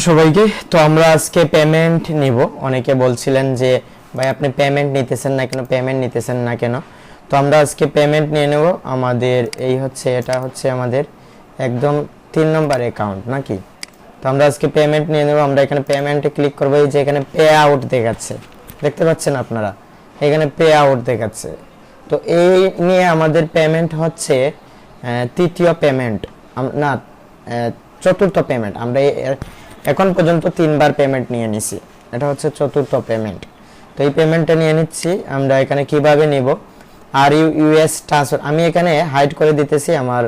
সবাইকে তো আমরা আজকে পেমেন্ট নিব। অনেকে বলছিলেন যে ভাই আপনি পেমেন্ট নিতেছেন না কেন। তো আমরা আজকে পেমেন্ট নিয়ে নেব। আমাদের এটা হচ্ছে আমাদের একদম 3 নম্বর অ্যাকাউন্ট নাকি। তো আমরা আজকে পেমেন্ট নিয়ে নেব। আমরা এখানে পেমেন্টে ক্লিক করব। এই যে এখানে পে আউট দেখাচ্ছে, দেখতে পাচ্ছেন আপনারা, এখানে পে আউট দেখাচ্ছে। তো এই নিয়ে আমাদের পেমেন্ট হচ্ছে তৃতীয় পেমেন্ট না, চতুর্থ পেমেন্ট। আমরা এখন পর্যন্ত 3 বার পেমেন্ট নিয়ে নিছি, এটা হচ্ছে চতুর্থ পেমেন্ট। তো এই পেমেন্টটা নিয়ে নিচ্ছি। আমরা এখানে কিভাবে নিব, আর ইউএস ট্রান্সফার, আমি এখানে হাইড করে দিতেছি আমার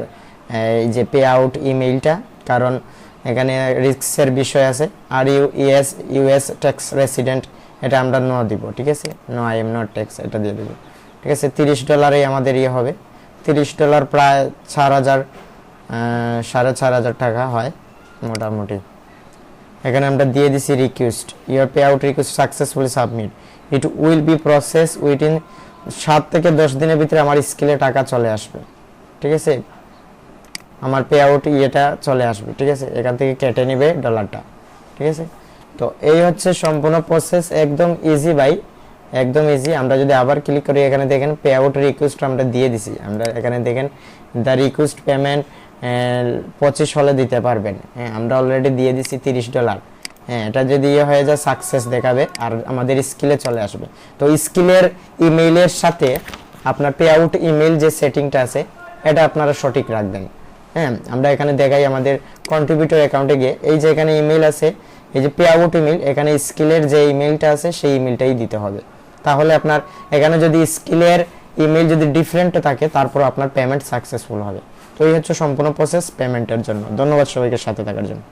এই যে পে আউট ইমেইলটা, কারণ এখানে রিস্কের বিষয় আছে। আর ইউএস ট্যাক্স রেসিডেন্ট, এটা আমরা নো দিব, ঠিক আছে, no I am not tax, এটা দিয়ে দেব, ঠিক আছে। $30 আমাদের হবে। $30 প্রায় 4,000 4,500 টাকা হয় মোটামুটি। এখানে আমরা দিয়ে দিছি request, your pay out request successfully submit, it will be process within 7 থেকে 10 দিনের ভিতরে আমার স্কিলে টাকা চলে আসবে, ঠিক আছে। আমার পে আউট ইয়েটা চলে আসবে, ঠিক আছে, এখান থেকে কেটে নেবে ডলারটা, ঠিক আছে। তো এই হচ্ছে সম্পূর্ণ প্রসেস, একদম ইজি ভাই, একদম ইজি। আমরা যদি আবার ক্লিক করি, এখানে দেখেন পে আউট রিকোয়েস্ট আমরা দিয়ে দিছি। আমরা এখানে দেখেন দ্য রিকোয়েস্ট পেমেন্ট 25 হলে দিতে পারবেন। হ্যাঁ, আমরা অলরেডি দিয়ে দিছি $30। হ্যাঁ, এটা যদি হয়ে যায় সাকসেস দেখাবে আর আমাদের স্কিলে চলে আসবে। তো স্কিলের ইমেইলের সাথে আপনার পে আউট ইমেইল যে সেটিংটা আছে এটা আপনারা সঠিক রাখবেন। হ্যাঁ, আমরা এখানে দেখাই আমাদের কন্ট্রিবিউটর অ্যাকাউন্টে গিয়ে, এই যে এখানে ইমেইল আছে, এই যে পে আউট ইমেইল, এখানে স্কিলের যে ইমেইলটা আছে সেই ইমেইলটাই দিতে হবে। তাহলে আপনার এখানে যদি স্কিলের ইমেইল যদি ডিফারেন্ট থাকে, তারপর আপনার পেমেন্ট সাকসেসফুল হবে। তো এই হচ্ছে সম্পূর্ণ প্রসেস পেমেন্টের জন্য। ধন্যবাদ সবাইকে সাথে থাকার জন্য।